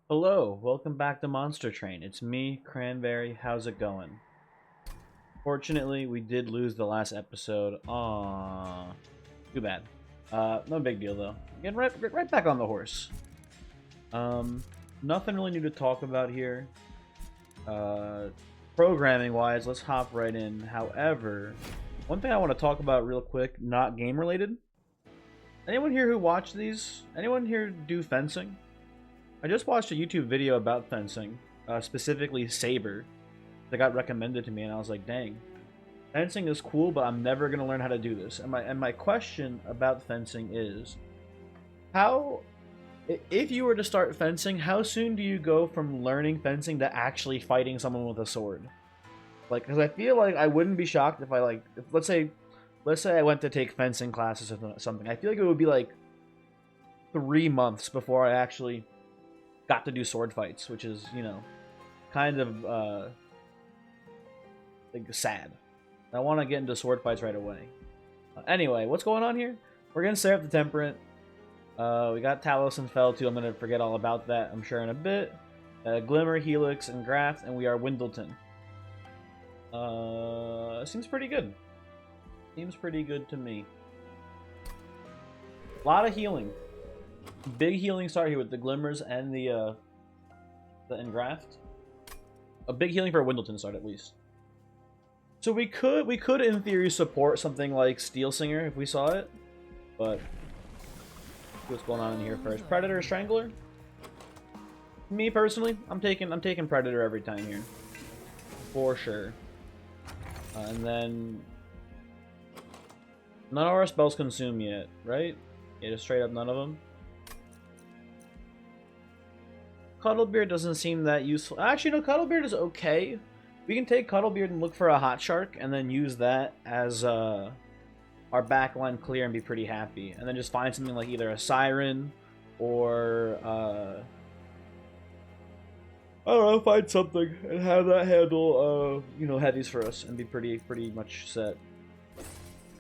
Hello, welcome back to Monster Train. It's me, Cranberry. How's it going? Fortunately, we did lose the last episode. Aww. Too bad. No big deal though. Getting right back on the horse. Nothing really new to talk about here. Programming wise, let's hop right in. However, one thing I want to talk about real quick, not game related. Anyone here who watched these? Anyone here do fencing? I just watched a YouTube video about fencing, specifically saber, that got recommended to me, and I was like, dang, fencing is cool, but I'm never gonna learn how to do this. And my question about fencing is, how, if you were to start fencing, how soon do you go from learning fencing to actually fighting someone with a sword? Like, because I feel like I wouldn't be shocked if let's say I went to take fencing classes or something. I feel like it would be like 3 months before I actually got to do sword fights, which is, kind of like sad. I want to get into sword fights right away. Anyway, what's going on here? We're gonna set up the Temperate. We got Talos and Fell too. I'm gonna forget all about that, I'm sure, in a bit. Glimmer, Helix, and Graft, and we are Windleton. Seems pretty good. Seems pretty good to me. A lot of healing. Big healing start here with the Glimmers and the Engraft. A big healing for a Windleton start at least. So we could in theory support something like Steel Singer if we saw it, but what's going on in here first? Predator, Strangler. Me personally, I'm taking Predator every time here, for sure. And then none of our spells consume yet, right? Yeah, just straight up none of them. Cuddlebeard doesn't seem that useful. Actually, no, Cuddlebeard is okay. We can take Cuddlebeard and look for a Hot Shark, and then use that as our backline clear and be pretty happy. And then just find something like either a Siren or I don't know, find something and have that handle heavies for us and be pretty much set.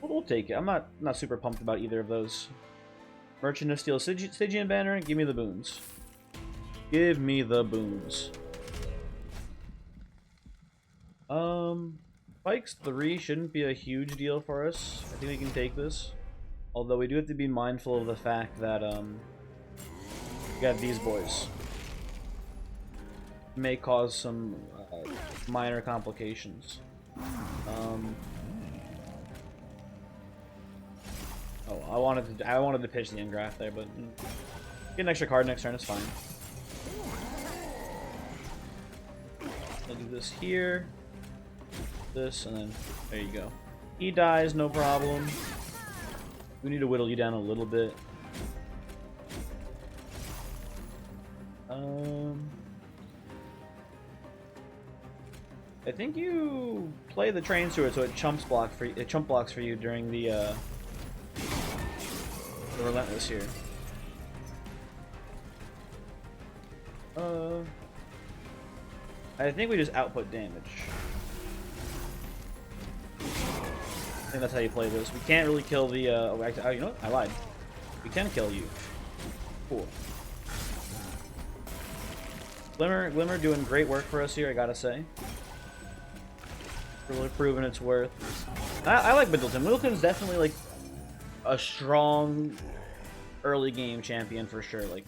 We'll take it. I'm not super pumped about either of those. Merchant of Steel, Stygian Banner, give me the boons. Give me the boons. Spikes 3 shouldn't be a huge deal for us. I think we can take this. Although we do have to be mindful of the fact that, we got these boys. May cause some minor complications. Oh, I wanted to pitch the Engraft there, but get an extra card next turn, it's fine. I'll do this here, this, and then there you go. He dies, no problem. We need to whittle you down a little bit. I think you play the Train Steward so it chump blocks for you during the Relentless here. I think we just output damage. I think that's how you play this. We can't really kill the, oh, you know what? I lied. We can kill you. Cool. Glimmer doing great work for us here, I gotta say. Really proving its worth. I like Middleton. Middleton's definitely, like, a strong early game champion for sure. Like,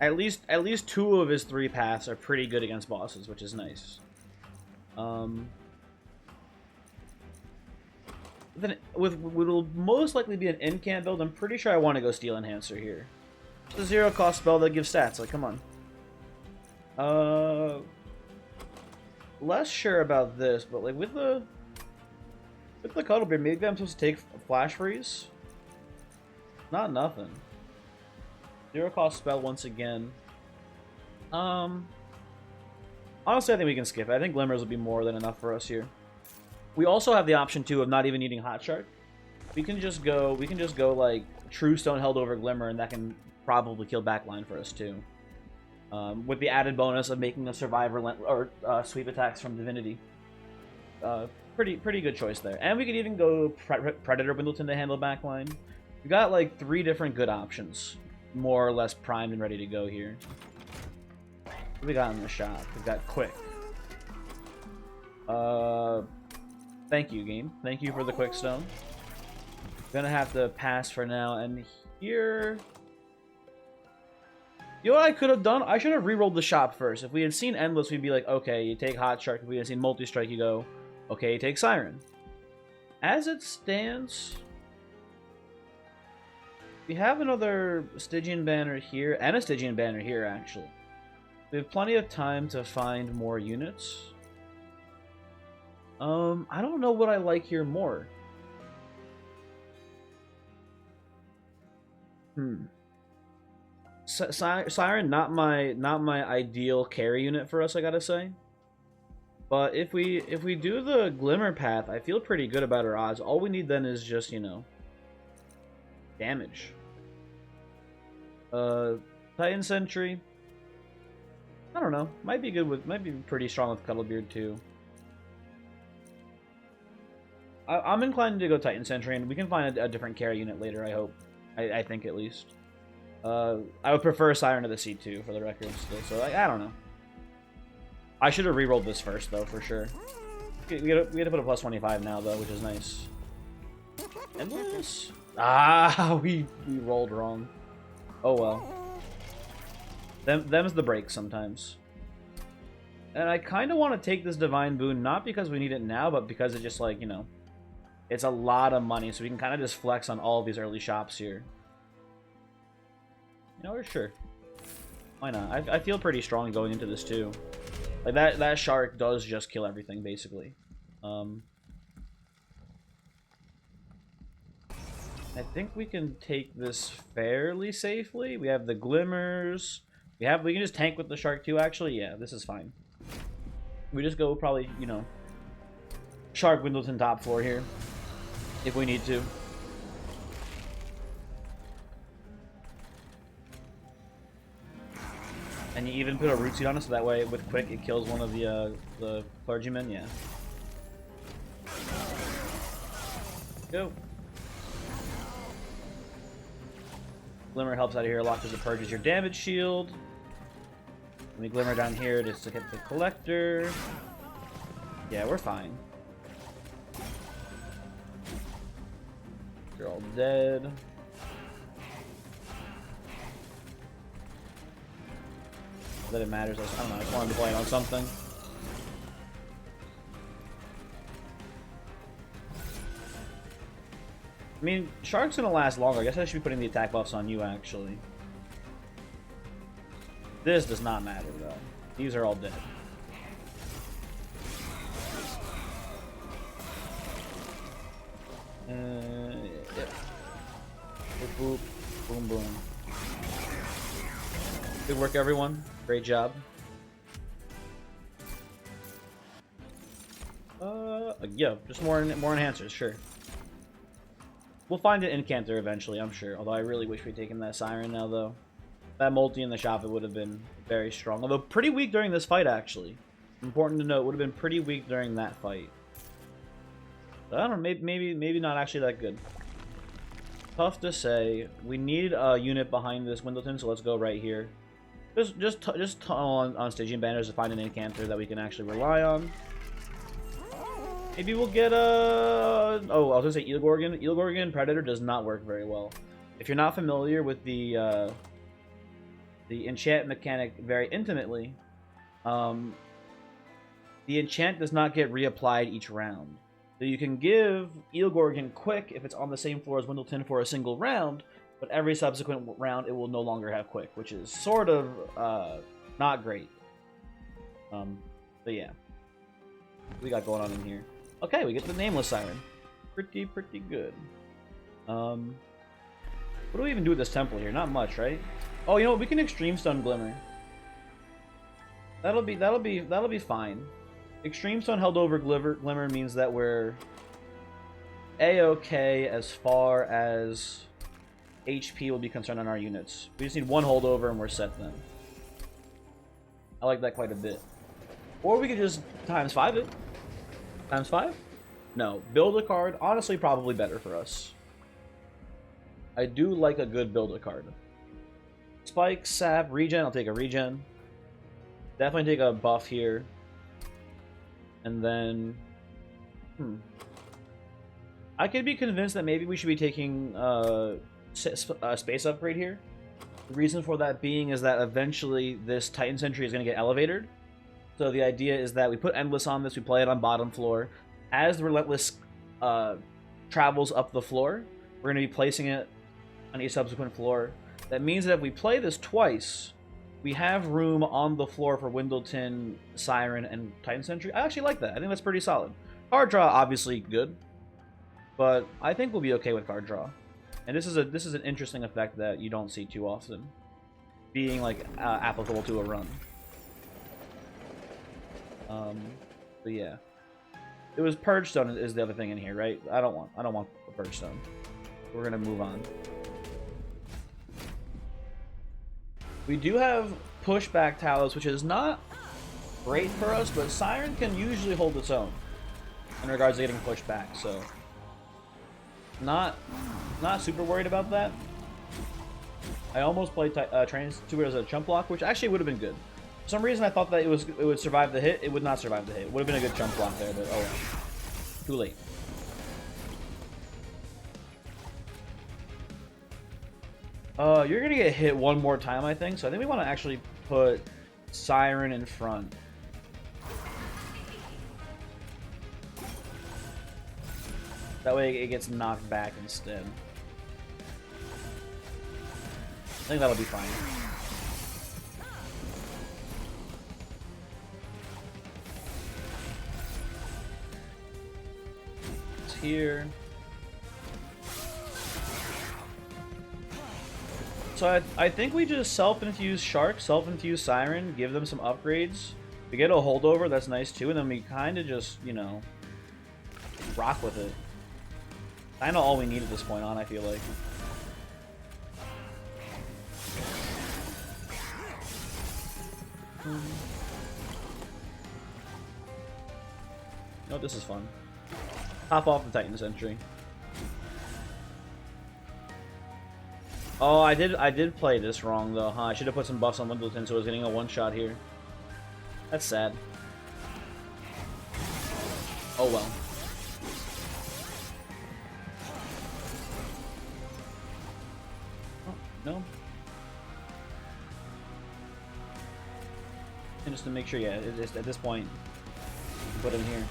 at least 2 of his 3 paths are pretty good against bosses, which is nice. Then will most likely be an incant build. I'm pretty sure I want to go Steel Enhancer here. It's a 0 cost spell that gives stats. Like, come on. Less sure about this, but like with the Cuddlebeard, maybe I'm supposed to take Flash Freeze. Not nothing. 0 cost spell once again. Honestly, I think we can skip it. I think Glimmers will be more than enough for us here. We also have the option too of not even needing Hot Shark. We can just go like True Stone held over Glimmer, and that can probably kill backline for us too. With the added bonus of making a survivor or sweep attacks from Divinity. Pretty good choice there. And we could even go Predator Windleton to handle backline. We got like 3 different good options. more or less primed and ready to go here. What do we got in the shop? We got quick. Thank you, game. Thank you for the quick stone. Gonna have to pass for now, and here... You know what I could have done? I should have re-rolled the shop first. If we had seen Endless, we'd be like, okay, you take Hot Shark. If we had seen Multi-Strike, you go, okay, you take Siren. As it stands, we have another Stygian banner here, and a Stygian banner here, actually. We have plenty of time to find more units. I don't know what I like here more. Siren, not my ideal carry unit for us, I gotta say. But if we do the Glimmer path, I feel pretty good about our odds. All we need then is just, you know, damage. Titan Sentry. I don't know. Might be good with, might be pretty strong with Cuddlebeard too. I'm inclined to go Titan Sentry, and we can find a different carry unit later, I hope. I think, at least. I would prefer Siren to the C2, for the record, still, so I don't know. I should have re-rolled this first, though, for sure. We had to put a plus 25 now, though, which is nice. Endless? Ah, we rolled wrong. Oh, well. Them's the breaks, sometimes. And I kind of want to take this Divine Boon, not because we need it now, but because it just, like, you know... It's a lot of money, so we can kind of just flex on all of these early shops here. You know, we're sure. Why not? I feel pretty strong going into this, too. Like, that shark does just kill everything, basically. I think we can take this fairly safely. We have the glimmers. We can just tank with the shark, too, actually. Yeah, this is fine. We just go probably, you know, Shark Windleton top 4 here. If we need to. And you even put a root seed on it, so that way with quick it kills one of the clergymen, yeah. Go. Glimmer helps out of here a lot because it purges your damage shield. Let me Glimmer down here just to get the collector. Yeah, we're fine. They're all dead. Not that it matters. I don't know. I just wanted to play it on something. I mean, Shark's gonna last longer. I guess I should be putting the attack buffs on you, actually. This does not matter, though. These are all dead. Yeah. Boop, boop. Boom, boom. Good work, everyone. Great job. Yeah, just more enhancers, sure. We'll find an Incanter eventually, I'm sure. Although I really wish we'd taken that Siren now, though. That multi in the shop, it would have been very strong. Although pretty weak during this fight, actually. Important to note, would have been pretty weak during that fight. I don't know, maybe not actually that good. Tough to say. We need a unit behind this Windleton, so let's go right here. Just on Stygian banners to find an Incanter that we can actually rely on. Maybe we'll get a... Oh, I was gonna say Eelgorgon. Eelgorgon Predator does not work very well. If you're not familiar with the enchant mechanic very intimately, the enchant does not get reapplied each round. So you can give Eelgorgon quick if it's on the same floor as Windleton for a single round, but every subsequent round it will no longer have quick, which is sort of not great. But yeah. What we got going on in here? Okay, we get the Nameless Siren. Pretty good. What do we even do with this temple here? Not much, right? Oh, you know what? We can Extreme Stun Glimmer. That'll be fine. Extreme Stun held over Glimmer means that we're A-okay as far as HP will be concerned on our units. We just need one holdover and we're set then. I like that quite a bit. Or we could just times 5 it. Times 5? No. Build a card. Honestly, probably better for us. I do like a good build a card. Spike, sap, regen. I'll take a regen. Definitely take a buff here. And then... I could be convinced that maybe we should be taking space upgrade here. The reason for that being is that eventually this Titan Sentry is going to get elevated. So the idea is that we put Endless on this, we play it on bottom floor. As the Relentless travels up the floor, we're going to be placing it on each subsequent floor. That means that if we play this twice, we have room on the floor for Windleton, Siren, and Titan Sentry. I actually like that. I think that's pretty solid. Card draw, obviously good, but I think we'll be okay with card draw. And this is an interesting effect that you don't see too often, being like applicable to a run. But yeah, it was Purge Stone is the other thing in here, right? I don't want a Purge Stone. We're gonna move on. We do have pushback Talos, which is not great for us, but Siren can usually hold its own in regards to getting pushed back, so not super worried about that. I almost played Tuber as a chump block, which actually would have been good. For some reason, I thought that it would survive the hit. It would not survive the hit. It would have been a good chump block there, but oh well. Too late. You're gonna get hit one more time, I think. So I think we want to actually put Siren in front. That way it gets knocked back instead. I think that'll be fine. It's here. So I think we just self-infuse Shark, self-infuse Siren, give them some upgrades. We get a holdover, that's nice too, and then we kind of just, you know, rock with it. Kind of all we need at this point on, I feel like. Oh, this is fun. Hop off the Titan Sentry. Oh, I did play this wrong though, huh? I should have put some buffs on Windleton so I was getting a one-shot here. That's sad. Oh well. Oh, no. And just to make sure, yeah, at this point, put him here.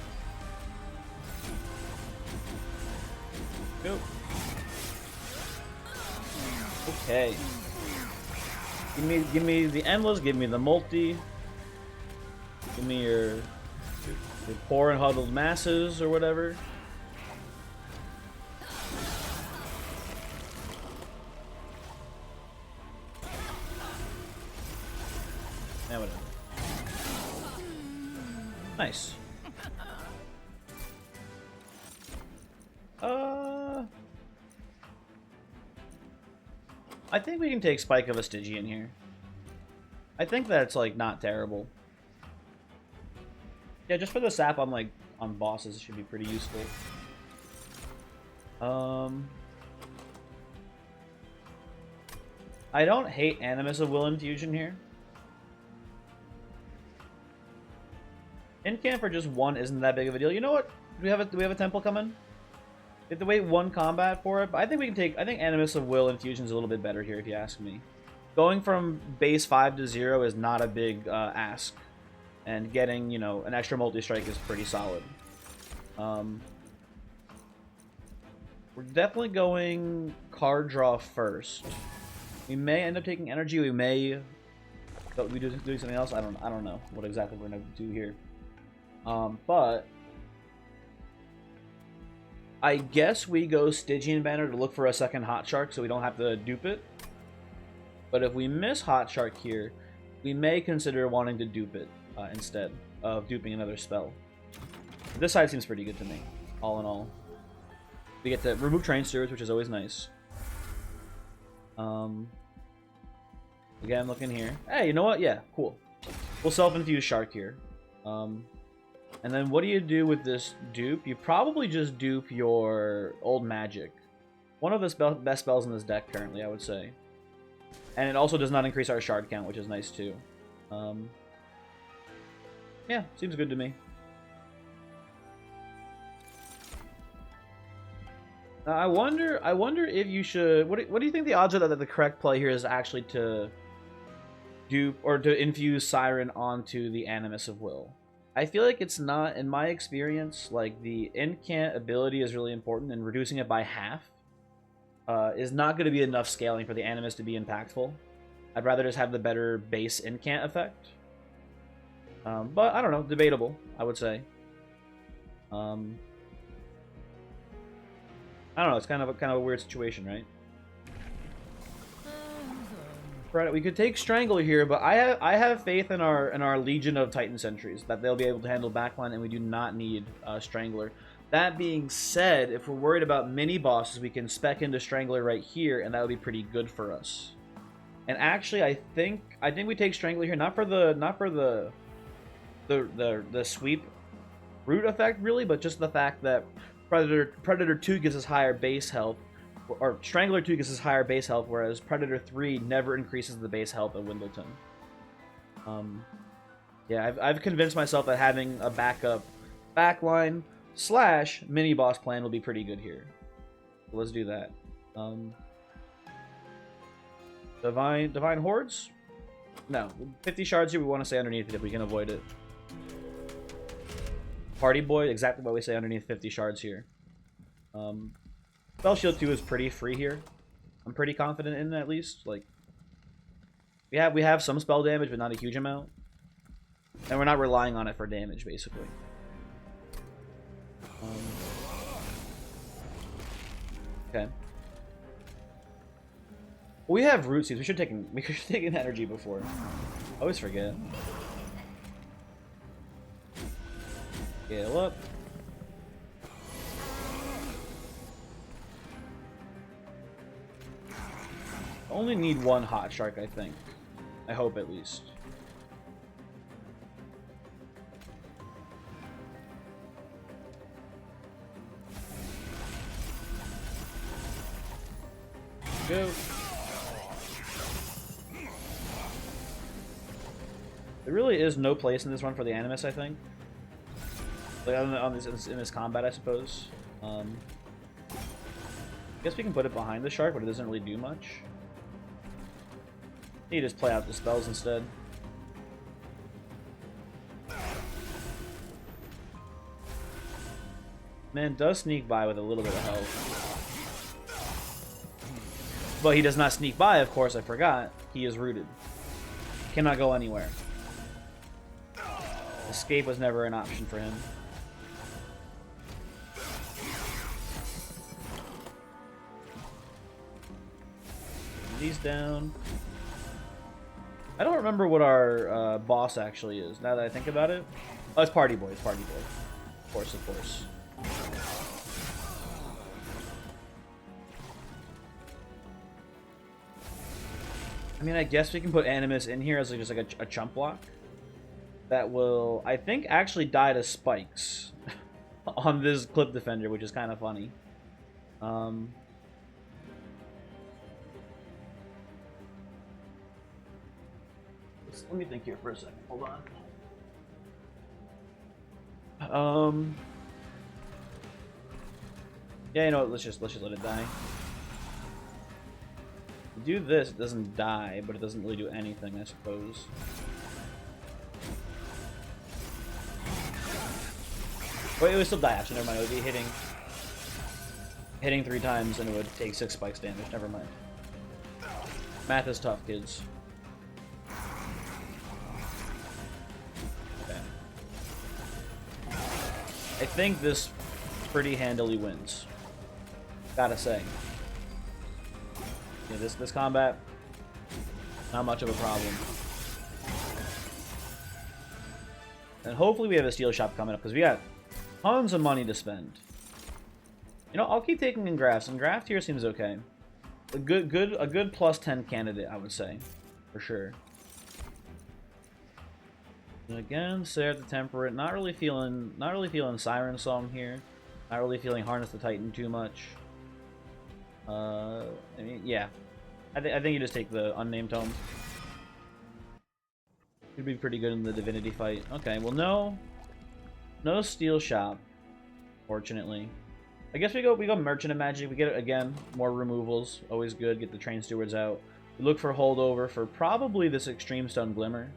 Go. Okay. Give me the Endless, give me the multi. Give me your poor and huddled masses or whatever. Yeah, whatever. Nice. I think we can take Spike of a Stygian here. I think that's like not terrible. Yeah, just for the sap on like on bosses, it should be pretty useful. I don't hate Animus of Will Infusion here. Incamp for just one isn't that big of a deal. You know what? Do we have a temple coming? We have to wait one combat for it, but I think we can take... I think Animus of Will Infusion is a little bit better here, if you ask me. Going from base 5 to 0 is not a big ask. And getting, you know, an extra multi-strike is pretty solid. We're definitely going card draw first. We may end up taking energy, we may... we do something else? I don't know what exactly we're going to do here. But... I guess we go Stygian Banner to look for a second Hot Shark so we don't have to dupe it. But if we miss Hot Shark here, we may consider wanting to dupe it instead of duping another spell. This side seems pretty good to me, all in all. We get to remove Train Stewards, which is always nice. Again, looking here. Hey, you know what? Yeah, cool. We'll self-infuse Shark here. And then what do you do with this dupe? You probably just dupe your old magic. One of the best spells in this deck currently, I would say. And it also does not increase our shard count, which is nice too. Yeah, seems good to me. I wonder if you should. What do you think the odds are that the correct play here is actually to do or to infuse Siren onto the Animus of Will? I feel like it's not, in my experience, like the incant ability is really important, and reducing it by half is not going to be enough scaling for the Animus to be impactful. I'd rather just have the better base incant effect. But I don't know, debatable, I would say. I don't know, it's kind of a weird situation, right? Right, we could take Strangler here, but I have faith in our Legion of Titan Sentries that they'll be able to handle backline, and we do not need Strangler. That being said, if we're worried about mini bosses, we can spec into Strangler right here, and that would be pretty good for us. And actually, I think we take Strangler here, not for the sweep root effect really, but just the fact that Predator 2 gives us higher base health. Or Strangler 2 gives us higher base health, whereas Predator 3 never increases the base health of Windleton. Yeah, I've convinced myself that having a backup backline / mini boss plan will be pretty good here. So let's do that. Divine Hordes? No. 50 shards here, we want to stay underneath it if we can avoid it. Party Boy, exactly what we say underneath 50 shards here. Spell Shield 2 is pretty free here. I'm pretty confident in it, at least. Like, we have some spell damage, but not a huge amount. And we're not relying on it for damage, basically. Okay. We have root seeds. We should have taken energy before. I always forget. Scale up. Only need one hot shark, I think. I hope, at least. Go. There really is no place in this run for the Animus, I think. Like in this combat, I suppose. I guess we can put it behind the shark, but it doesn't really do much. You just play out the spells instead. Man does sneak by with a little bit of health. But he does not sneak by, of course, I forgot. He is rooted. Cannot go anywhere. Escape was never an option for him. These down. I don't remember what our boss actually is, now that I think about it. Oh, it's Party Boy. It's Party Boy. Of course, of course. I mean, I guess we can put Animus in here as just like a chump block. That will, I think, actually die to spikes on this Clip Defender, which is kind of funny. Let me think here for a second. Hold on. Yeah, you know what? Let's just let it die. Do this, it doesn't die, but it doesn't really do anything, I suppose. Wait, it would still die, actually, never mind. It would be hitting 3 times, and it would take 6 spikes damage, never mind. Math is tough, kids. Okay. I think this pretty handily wins. Gotta say. Yeah, this combat, not much of a problem. And hopefully we have a steel shop coming up, because we got tons of money to spend. You know, I'll keep taking Engraft. Engraft here seems okay. A good plus 10 candidate, I would say, for sure. And again, Sarah the Temperate. Not really feeling Siren Song here. Not really feeling Harness the Titan too much. I mean, yeah. I think you just take the unnamed tome. Could be pretty good in the Divinity fight. Okay, well no steel shop, fortunately. I guess we go Merchant of Magic. We get, again, more removals. Always good. Get the Train Stewards out. We look for holdover for probably this Extreme Stone Glimmer.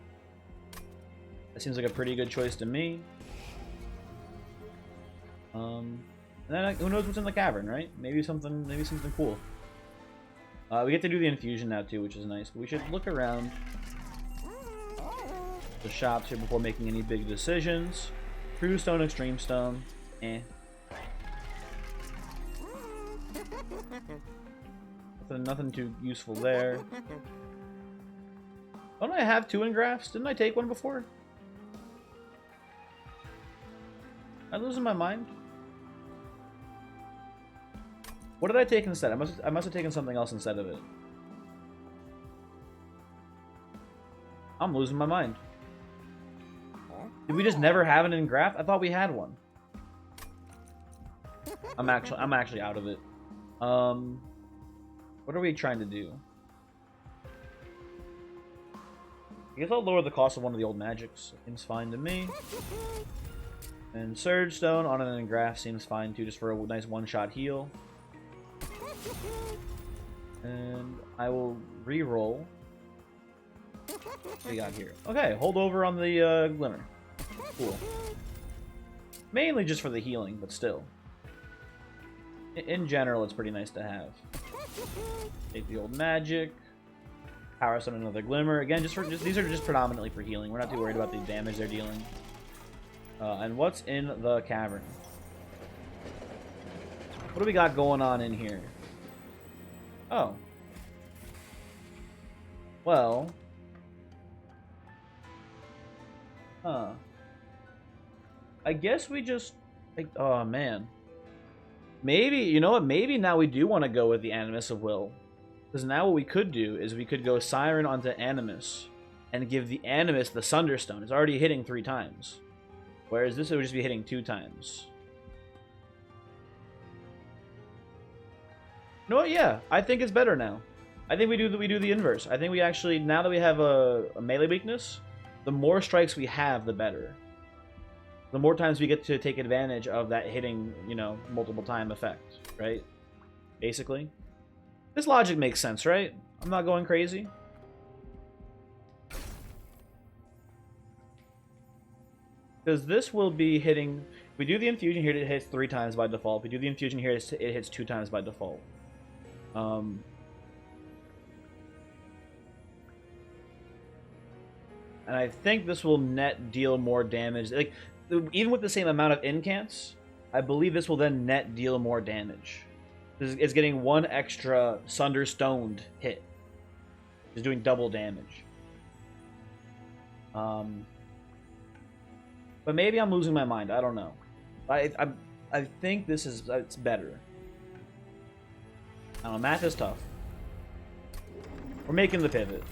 That seems like a pretty good choice to me. And then who knows what's in the cavern, right? Maybe something cool. We get to do the infusion now too, which is nice. But we should look around the shops here before making any big decisions. True Stone, Extreme Stone, eh. Nothing too useful there. Don't I have 2 engrafts? Didn't I take one before? Am I losing my mind? What did I take instead? I must have taken something else instead of it. I'm losing my mind. Did we just never have an engraft? I thought we had one. I'm actually out of it. What are we trying to do? I guess I'll lower the cost of one of the old magics. Seems fine to me. And Surge Stone on an engraft seems fine too, just for a nice one-shot heal. And I will re-roll. What do we got here? Okay, hold over on the Glimmer. Cool. Mainly just for the healing, but still. In general, it's pretty nice to have. Take the old magic. Power Stone, another Glimmer. Again, these are just predominantly for healing. We're not too worried about the damage they're dealing. And what's in the cavern? What do we got going on in here? Oh. Well. Huh. I guess we just... Like, oh, man. Maybe, you know what? Maybe now we do want to go with the Animus of Will. Because now what we could do is we could go Siren onto Animus and give the Animus the Thunderstone. It's already hitting 3 times. Whereas this would just be hitting 2 times. You know what? Yeah, I think it's better now. I think we do the inverse. I think we actually, now that we have a melee weakness, the more strikes we have, the better. The more times we get to take advantage of that hitting, you know, multiple time effect, right? Basically. This logic makes sense, right? I'm not going crazy. Because this will be hitting... If we do the infusion here, it hits 3 times by default. If we do the infusion here, it hits 2 times by default. And I think this will net deal more damage. Like, even with the same amount of incants, I believe this will then net deal more damage. It's getting 1 extra Thunderstoned hit. It's doing double damage. But maybe I'm losing my mind. I don't know. I think this is it's better. I don't know. Math is tough. We're making the pivot.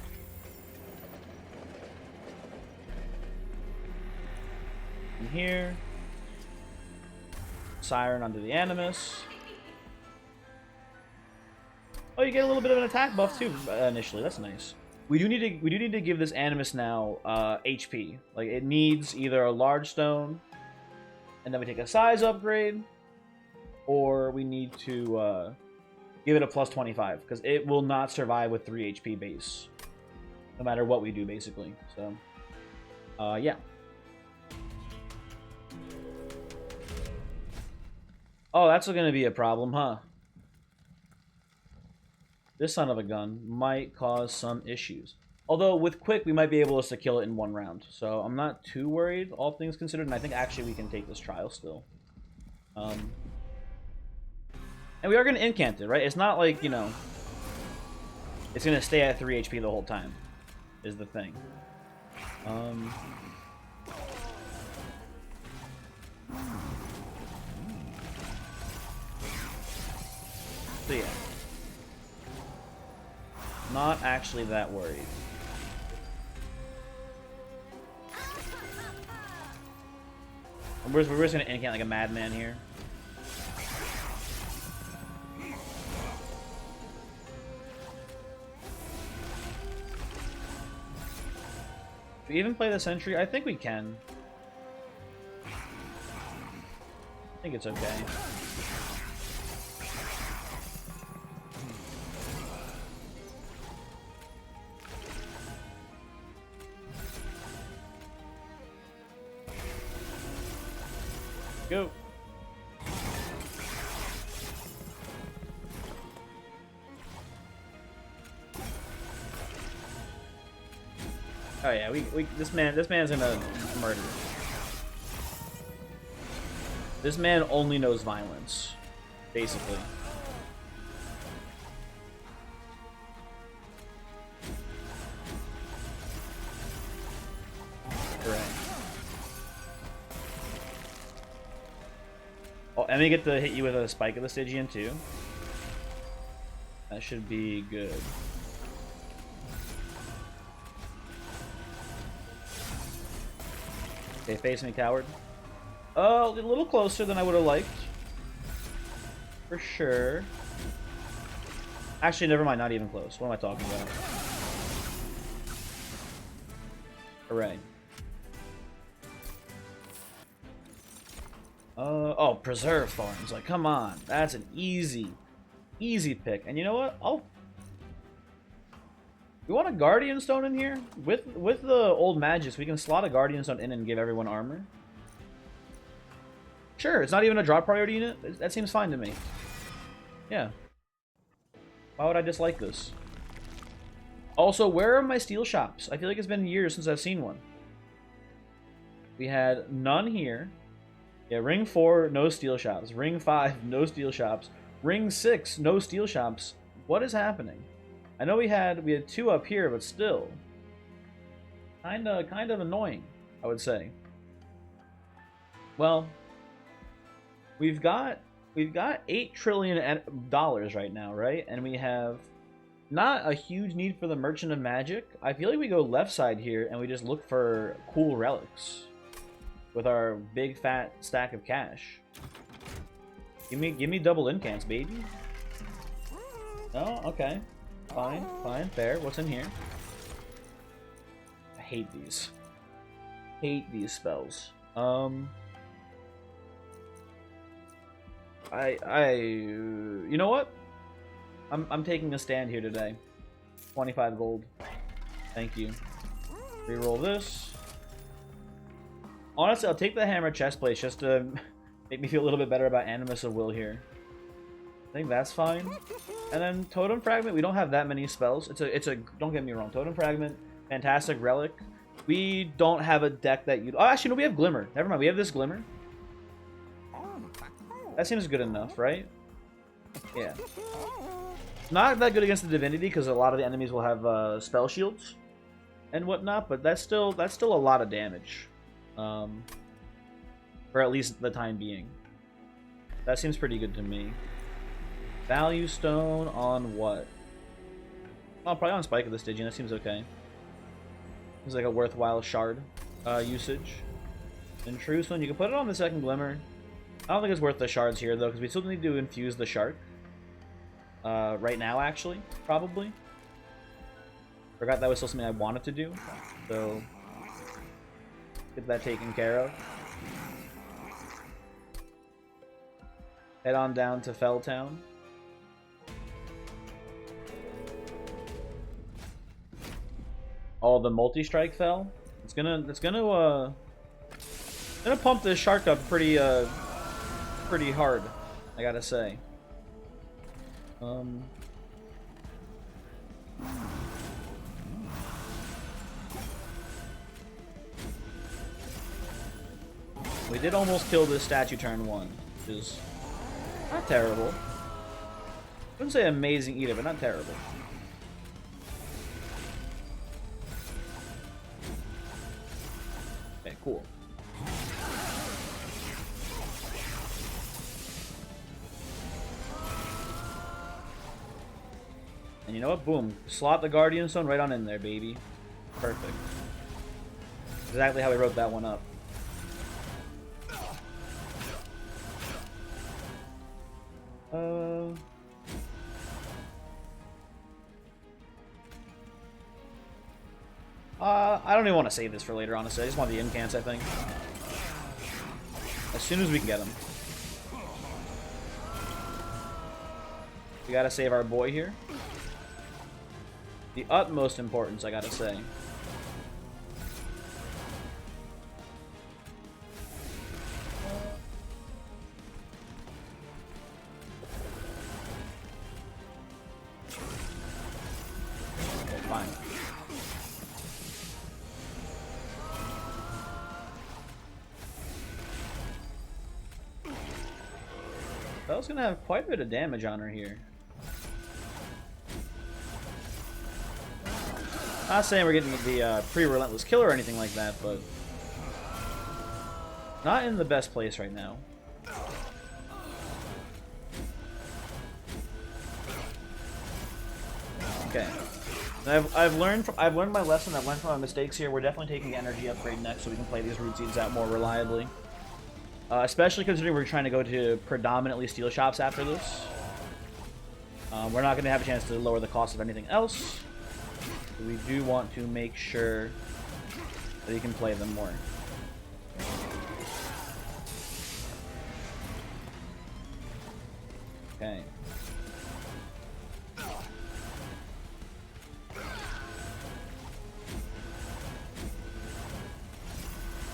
And here, Siren onto the Animus. Oh, you get a little bit of an attack buff too initially. That's nice. We do need to give this Animus now HP. Like, it needs either a large stone, and then we take a size upgrade, or we need to give it a plus 25 because it will not survive with 3 HP base, no matter what we do, basically. So, yeah. Oh, that's going to be a problem, huh? This son of a gun might cause some issues. Although, with Quick, we might be able to kill it in 1 round. So, I'm not too worried, all things considered. And I think, actually, we can take this trial still. And we are going to incant it, right? It's not like, you know... It's going to stay at 3 HP the whole time. Is the thing. So, yeah. Not actually that worried. We're just gonna incant like a madman here. We even play the sentry? I think we can. I think it's okay. Go. Oh yeah, this man's gonna murder. This man only knows violence, basically. Right. Oh, and we get to hit you with a spike of the Stygian too. That should be good. Okay, face me, coward. Oh, a little closer than I would have liked. For sure. Actually, never mind, not even close. What am I talking about? Hooray. Oh, Preserve Thorns. Like, come on. That's an easy pick. And you know what? We want a Guardian Stone in here? With the old Magus, we can slot a Guardian Stone in and give everyone armor. Sure, it's not even a drop priority unit. That seems fine to me. Yeah. Why would I dislike this? Also, where are my steel shops? I feel like it's been years since I've seen one. We had none here. Yeah, Ring 4, no steel shops. Ring 5, no steel shops. Ring 6, no steel shops. What is happening? I know we had 2 up here, but still. Kind of annoying, I would say. Well, we've got $8 trillion right now, right? And we have not a huge need for the Merchant of Magic. I feel like we go left side here and we just look for cool relics with our big fat stack of cash. Give me double incants, baby. No, okay, fine, fair. What's in here? I hate these. Hate these spells. You know what? I'm taking a stand here today. 25 gold. Thank you. Reroll this. Honestly, I'll take the hammer chest plate just to make me feel a little bit better about Animus of Will here. I think that's fine. And then Totem Fragment, we don't have that many spells. It's a don't get me wrong, Totem Fragment, fantastic relic. We don't have a deck that you. Oh, actually no, we have Glimmer. Never mind, we have this Glimmer. That seems good enough, right? Yeah. Not that good against the Divinity because a lot of the enemies will have spell shields and whatnot, but that's still a lot of damage, for at least the time being. That seems pretty good to me. Value Stone on what? Oh, probably on Spike of the Stygian. That seems okay. Seems like a worthwhile shard usage. And True Stone, you can put it on the second Glimmer. I don't think it's worth the shards here, though, because we still need to infuse the shark. Right now, actually, probably. Forgot that was still something I wanted to do, so get that taken care of. Head on down to Felltown. Oh, the multi-strike fell. It's gonna pump this shark up pretty hard, I gotta say. We did almost kill this statue turn 1, which is not terrible. I wouldn't say amazing either, but not terrible. Okay, cool. And you know what? Boom. Slot the Guardian Stone right on in there, baby. Perfect. Exactly how we wrote that one up. I don't even want to save this for later, honestly. I just want the incants, I think. As soon as we can get them. We gotta save our boy here. The utmost importance, I gotta say. Fine. Belle's gonna have quite a bit of damage on her here. Not saying we're getting the pre-relentless kill or anything like that, but not in the best place right now. Okay. I've learned my lesson. I've learned from my mistakes here. We're definitely taking the energy upgrade next, so we can play these root seeds out more reliably. Especially considering we're trying to go to predominantly steel shops after this. We're not going to have a chance to lower the cost of anything else. We do want to make sure that you can play them more. Okay.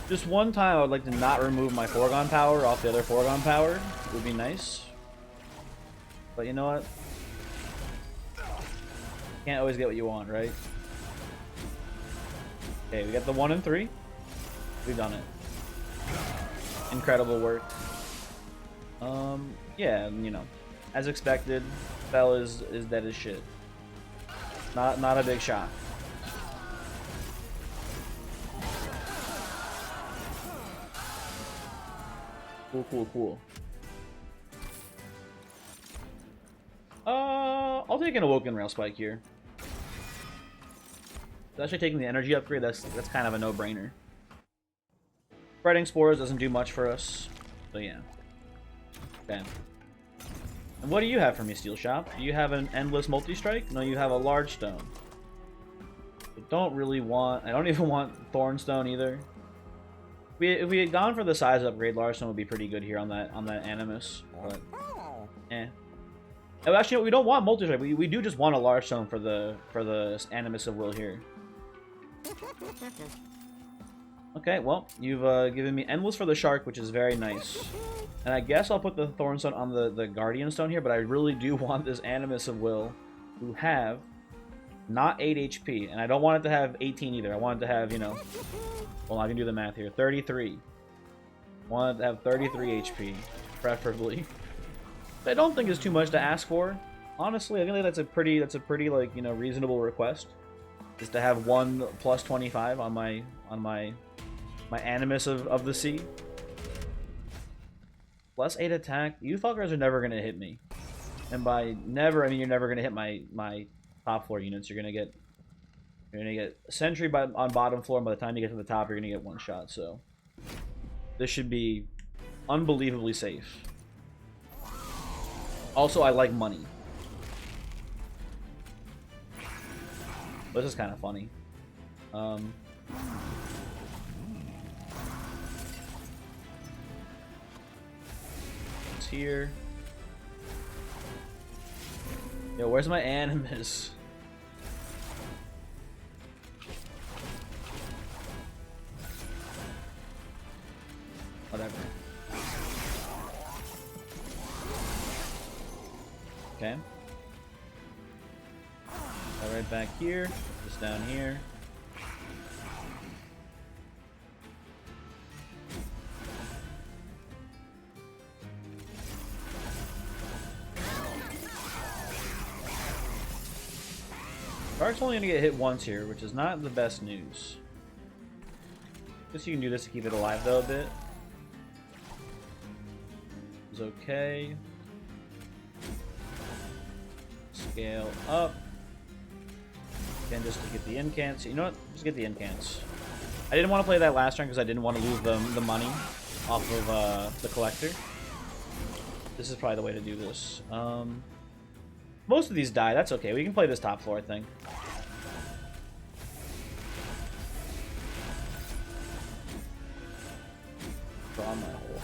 Just one time I would like to not remove my foregone power off the other foregone power. Would be nice. But you know what? Can't always get what you want, right? Okay, we got the 1 and 3. We've done it. Incredible work. Yeah, you know, as expected, Belle is dead as shit. Not a big shock. Cool. I'll take an Awoken Rail Spike here. Actually taking the energy upgrade, that's kind of a no-brainer. Spreading Spores doesn't do much for us, so yeah. Okay. And what do you have for me, Steel Shop? Do you have an Endless Multi-Strike? No, you have a Large Stone. I don't even want Thornstone either. If we had gone for the size upgrade, Large Stone would be pretty good here on that Animus, but eh. Oh, actually, we don't want Multi-Strike. We do just want a Large Stone for the Animus of Will here. Okay, well, you've given me Endless for the Shark, which is very nice. And I guess I'll put the Thornstone on the Guardian Stone here, but I really do want this Animus of Will to have not 8 HP. And I don't want it to have 18 either. I want it to have, you know... Well, I can do the math here. 33. I want it to have 33 HP, preferably. I don't think it's too much to ask for. Honestly, I think that's a pretty like, you know, reasonable request. Is to have 1 plus 25 on my Animus of the Sea. Plus 8 attack. You fuckers are never gonna hit me. And by never, I mean you're never gonna hit my top floor units. You're gonna get Sentry on bottom floor, and by the time you get to the top, you're gonna get 1 shot. So this should be unbelievably safe. Also, I like money. This is kind of funny. It's here. Yo, where's my Animus? Whatever. Okay. Right back here. Just down here. Shark's only gonna get hit once here, which is not the best news. Guess you can do this to keep it alive though a bit. It's okay. Scale up. Again, just to get the incants. You know what? Just get the incants. I didn't want to play that last turn because I didn't want to lose the money off of the collector. This is probably the way to do this. Most of these die. That's okay. We can play this top floor, I think.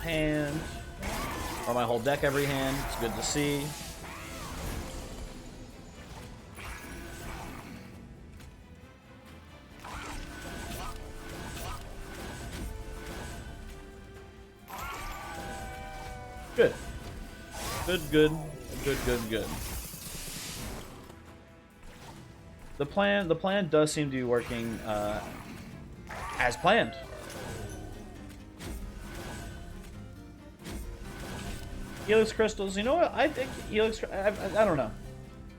hand. Or my whole deck every hand. It's good to see. Good. Good. The plan does seem to be working as planned. Helix crystals, you know what? I think Helix. I don't know.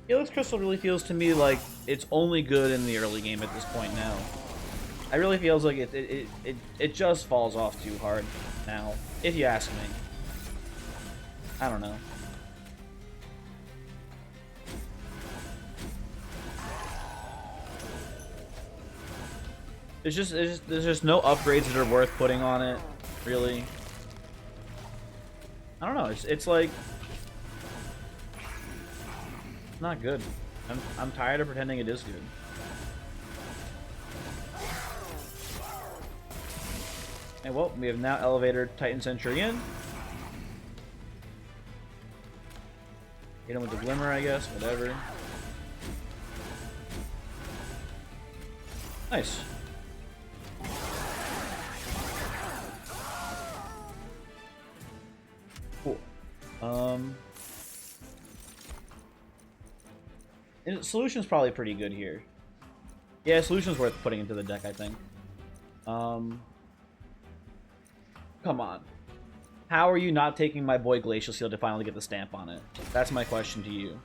Helix crystal really feels to me like it's only good in the early game at this point now. I really feels like it just falls off too hard now, if you ask me. I don't know. There's just no upgrades that are worth putting on it, really. I don't know. It's like not good. I'm tired of pretending it is good. And well, we have now elevator Titan Sentry in. Hit him with the glimmer, I guess. Whatever. Nice. Cool. Solution's probably pretty good here. Yeah, Solution's worth putting into the deck, I think. Come on. How are you not taking my boy Glacial Seal to finally get the stamp on it? That's my question to you.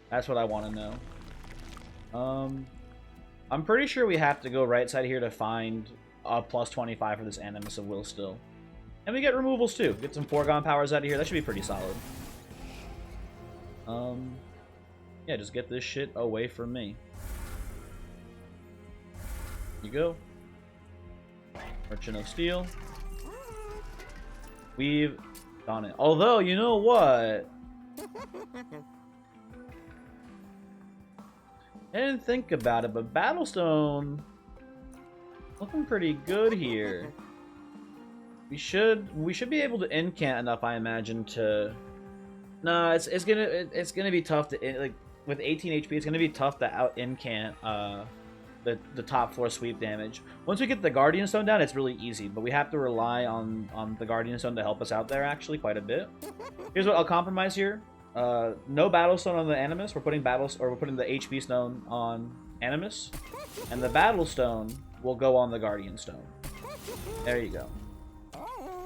That's what I want to know. I'm pretty sure we have to go right side here to find a plus 25 for this Animus of Will still. And we get removals too. Get some foregone powers out of here. That should be pretty solid. Yeah, just get this shit away from me. Here you go. Merchant of Steel. We've done it. Although, you know what? I didn't think about it, but Battlestone looking pretty good here. We should be able to incant enough, I imagine, to. Nah, it's gonna be tough to like with 18 HP. It's gonna be tough to out incant the top floor sweep damage. Once we get the Guardian Stone down, it's really easy, but we have to rely on the Guardian Stone to help us out there actually quite a bit. Here's what I'll compromise here. No Battle Stone on the Animus. We're putting the HP Stone on Animus, and the Battle Stone will go on the Guardian Stone. There you go.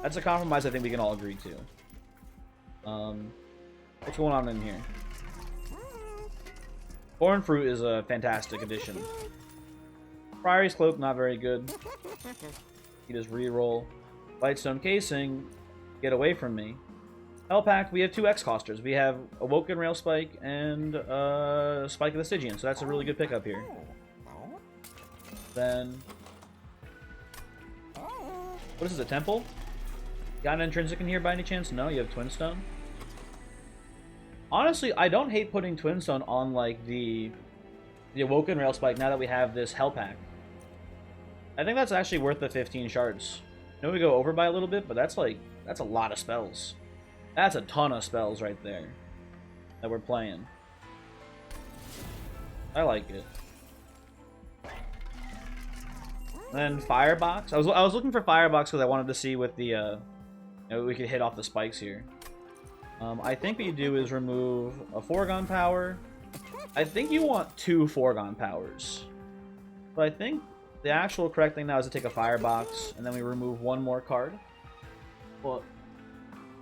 That's a compromise I think we can all agree to. What's going on in here? Foreign Fruit is a fantastic addition. Priory's Cloak, not very good. He does reroll. Lightstone Casing, get away from me. Hell Pact, we have two X-Costers. We have Awoken Rail Spike and Spike of the Stygian, so that's a really good pickup here. Then... what is this, a Temple? Got an Intrinsic in here by any chance? No, you have Twinstone. Honestly, I don't hate putting Twinstone on, like, the Awoken Rail Spike now that we have this Hell Pact. I think that's actually worth the 15 shards. I know we go over by a little bit, but that's a lot of spells. That's a ton of spells right there that we're playing. I like it. And then Firebox. I was looking for Firebox because I wanted to see with the you know, we could hit off the spikes here. I think what you do is remove a foregone power. I think you want 2 foregone powers, but I think the actual correct thing now is to take a Firebox and then we remove 1 more card. Well,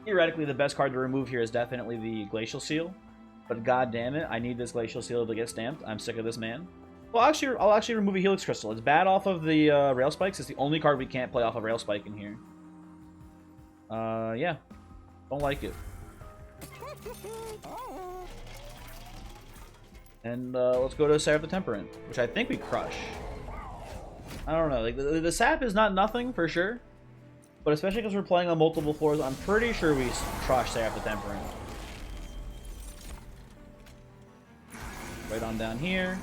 theoretically, the best card to remove here is definitely the Glacial Seal, but god damn it, I need this Glacial Seal to get stamped. I'm sick of this man. Well, actually, I'll actually remove a Helix Crystal. It's bad off of the Rail Spikes. It's the only card we can't play off of Rail Spike in here. Yeah. Don't like it. And let's go to Seraph the Temperate, which I think we crush. I don't know. Like the sap is not nothing for sure, but especially because we're playing on multiple floors, I'm pretty sure we crush Seraph the Temperate. Right on down here.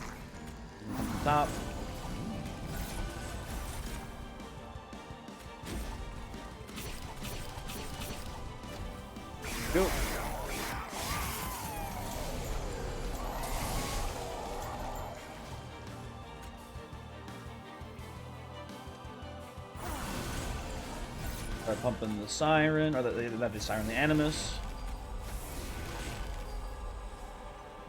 Come to the top. Go. Start pumping the siren, or not the siren, the animus.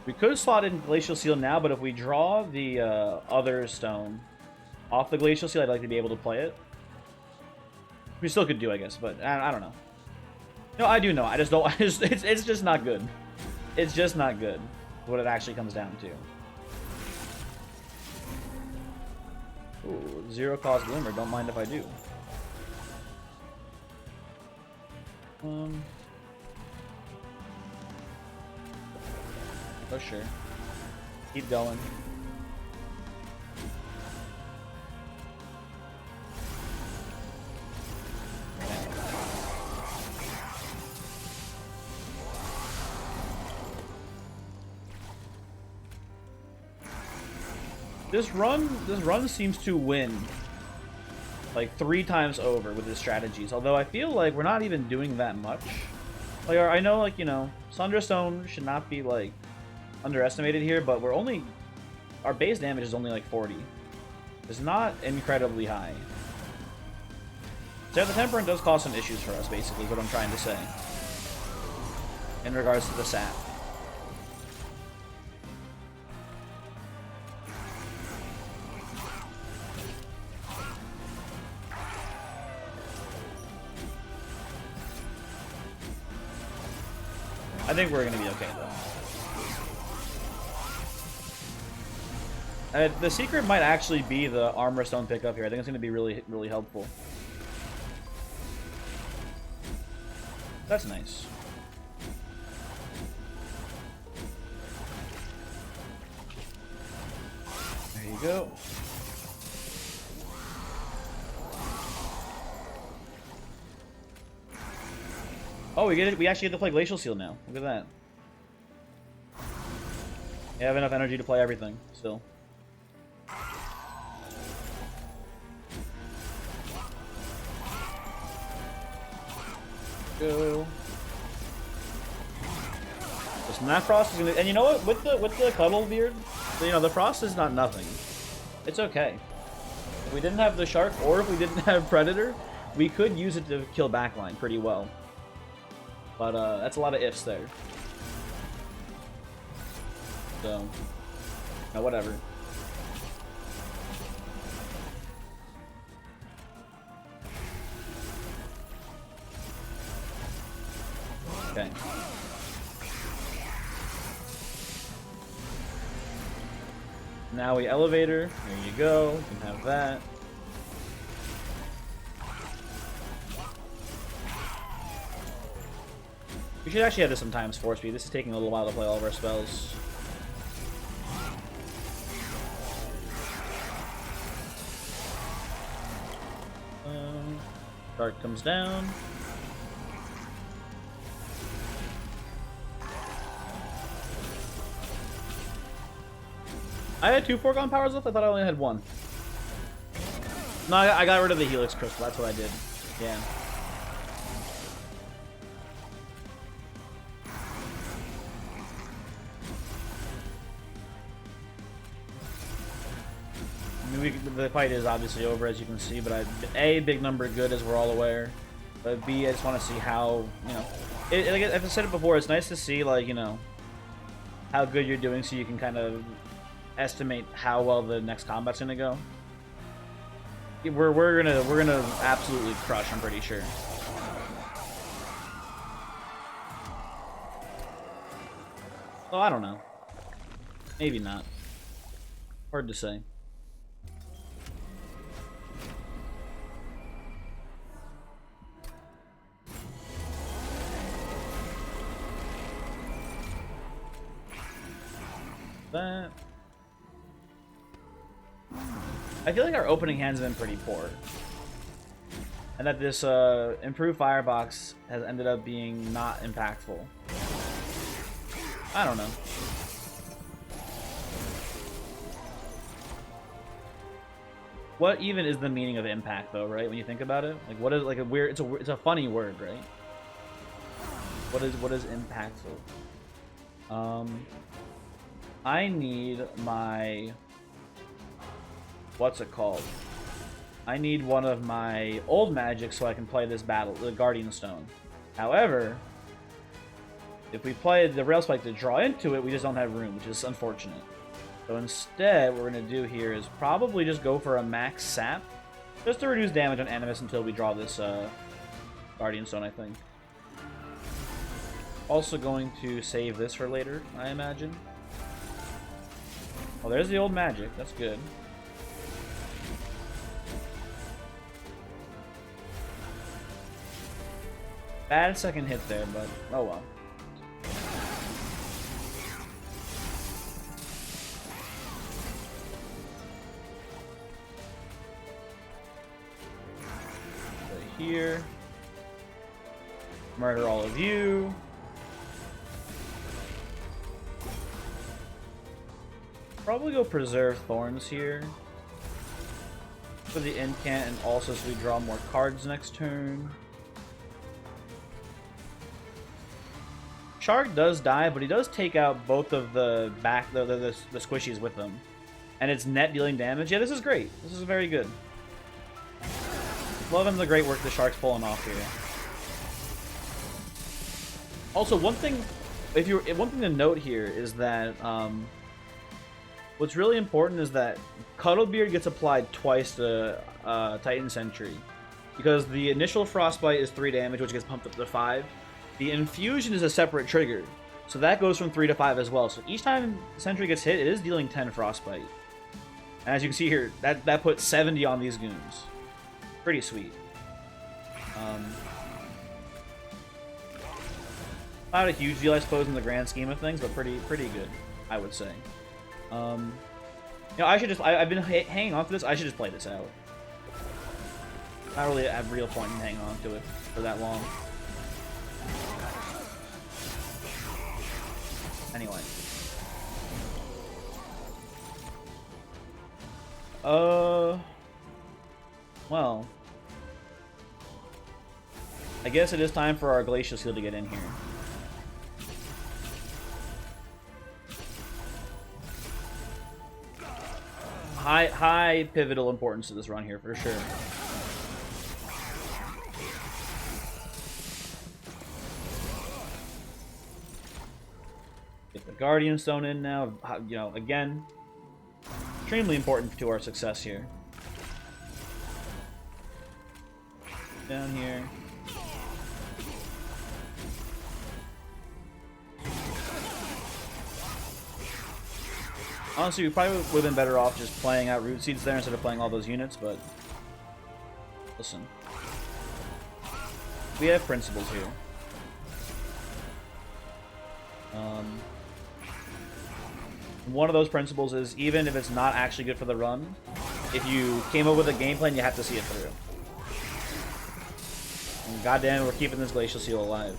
We could slot in Glacial Seal now, but if we draw the other stone off the Glacial Seal, I'd like to be able to play it. We still could do, I guess, but I don't know. No, I do know. I just don't. It's just not good. It's just not good. What it actually comes down to. Ooh, 0 cost Glimmer. Don't mind if I do. Oh sure. Keep going. This run seems to win like 3 times over with his strategies. Although I feel like we're not even doing that much. Like I know, like, you know, Thunderstone should not be like underestimated here, but our base damage is only like 40. It's not incredibly high. So the Temperament does cause some issues for us, basically, is what I'm trying to say. In regards to the sap. I think we're going to be okay, though. The secret might actually be the Armor Stone pickup here. I think it's going to be really, really helpful. That's nice. There you go. Oh, we get it. We actually get to play Glacial Seal now. Look at that. We have enough energy to play everything still. Go. Listen, that frost is gonna. And you know what? With the cuddle beard, you know, the frost is not nothing. It's okay. If we didn't have the shark, or if we didn't have predator, we could use it to kill backline pretty well. But that's a lot of ifs there. So, no, whatever. Okay. Now we elevator. There you go. You can have that. We should actually have this sometimes 4 speed. This is taking a little while to play all of our spells. Dark comes down. I had 2 foregone powers left? I thought I only had 1. No, I got rid of the Helix Crystal. That's what I did. Yeah. I mean, the fight is obviously over, as you can see, but A, big number good, as we're all aware. But B, I just want to see how, you know... like I've said it before, it's nice to see, like, you know, how good you're doing so you can kind of estimate how well the next combat's gonna go. We're gonna absolutely crush, I'm pretty sure. Oh, I don't know. Maybe not. Hard to say. That. I feel like our opening hands have been pretty poor. And that this improved firebox has ended up being not impactful. I don't know. What even is the meaning of impact, though, right? When you think about it, like, what is like a weird? It's a funny word, right? What is impactful? I need my... What's it called? I need one of my old magic so I can play this battle, the Guardian Stone. However, if we play the Rail Spike to draw into it, we just don't have room, which is unfortunate. So instead, what we're going to do here is probably just go for a max sap, just to reduce damage on Animus until we draw this Guardian Stone, I think. Also going to save this for later, I imagine. Oh, there's the old magic. That's good. Bad second hit there, but oh well. Here. Murder all of you. Probably go Preserve Thorns here for the incant, and also so we draw more cards next turn. Shark does die, but he does take out both of the squishies with them, and it's net dealing damage. Yeah, this is great. This is very good. Loving the great work the Shark's pulling off here. Also, one thing to note here is that what's really important is that Cuddlebeard gets applied twice to Titan Sentry, because the initial Frostbite is 3 damage, which gets pumped up to 5. The infusion is a separate trigger, so that goes from 3 to 5 as well. So each time Sentry gets hit, it is dealing 10 Frostbite. And as you can see here, that puts 70 on these goons. Pretty sweet. Not a huge deal, I suppose, in the grand scheme of things, but pretty good, I would say. You know, I've been hanging on to this. I should just play this out. Not really a real point in hanging on to it for that long. Anyway. Well. I guess it is time for our Glacial Seal to get in here. High pivotal importance to this run here, for sure. Get the Guardian Stone in now. You know, again, extremely important to our success here. Down here. Honestly, we probably would have been better off just playing out Root Seeds there instead of playing all those units, but listen. We have principles here. One of those principles is, even if it's not actually good for the run, if you came up with a game plan, you have to see it through. And goddamn, we're keeping this Glacial Seal alive.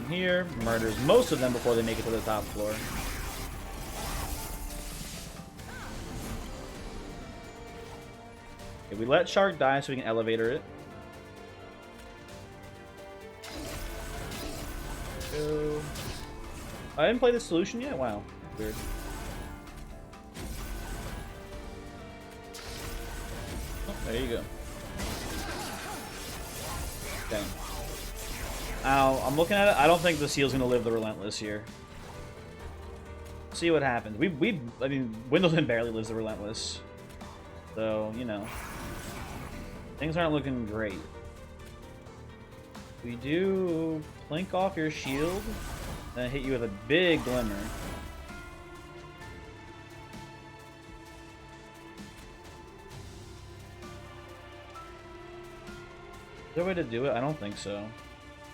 Here, murders most of them before they make it to the top floor. Okay, we let Shark die so we can elevator it. So, I didn't play the solution yet? Wow, weird. Oh, there you go. Okay. I'm looking at it. I don't think the Seal's gonna live the Relentless here. See what happens. I mean, Windleton barely lives the Relentless, so you know, things aren't looking great. We do plink off your shield, then hit you with a big Glimmer. Is there a way to do it? I don't think so.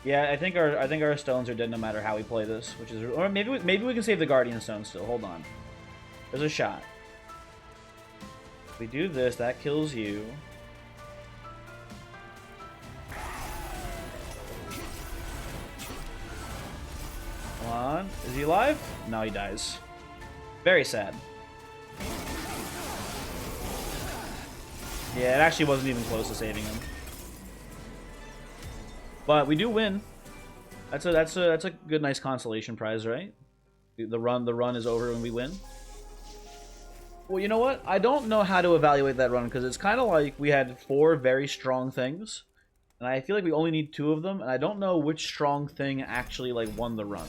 Yeah, I think our stones are dead no matter how we play this, which is, or maybe we can save the Guardian Stone still. Hold on, there's a shot. If we do this, that kills you. he alive? No, he dies. Very sad. Yeah, it actually wasn't even close to saving him. But we do win. That's a good, nice consolation prize, right? The run is over when we win. Well, you know what? I don't know how to evaluate that run because it's kind of like we had 4 very strong things, and I feel like we only need 2 of them, and I don't know which strong thing actually like won the run.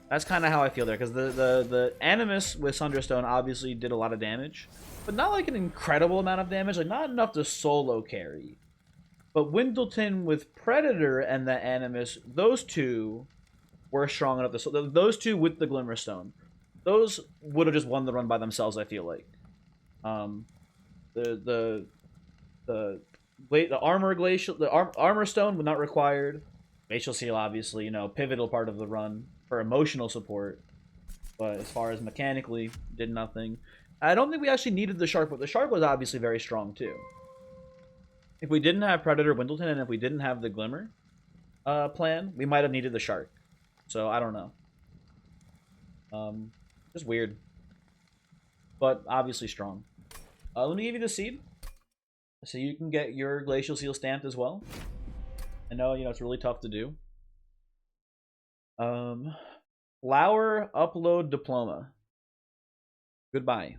That's kind of how I feel there, because the Animus with Thunderstone obviously did a lot of damage, but not like an incredible amount of damage, like not enough to solo carry. But Windleton with Predator and the Animus, those 2 were strong enough to those 2 with the Glimmerstone. Those would have just won the run by themselves, I feel like. The armor glacial, armor stone not required. Glacial seal, obviously, you know, pivotal part of the run for emotional support. But as far as mechanically, did nothing. I don't think we actually needed the shark, but the shark was obviously very strong too. If we didn't have Predator Windleton and if we didn't have the Glimmer plan, we might have needed the shark. So I don't know. Just weird. But obviously strong. Let me give you the seed. So you can get your Glacial Seal stamped as well. I know, it's really tough to do. Flower Upload Diploma. Goodbye.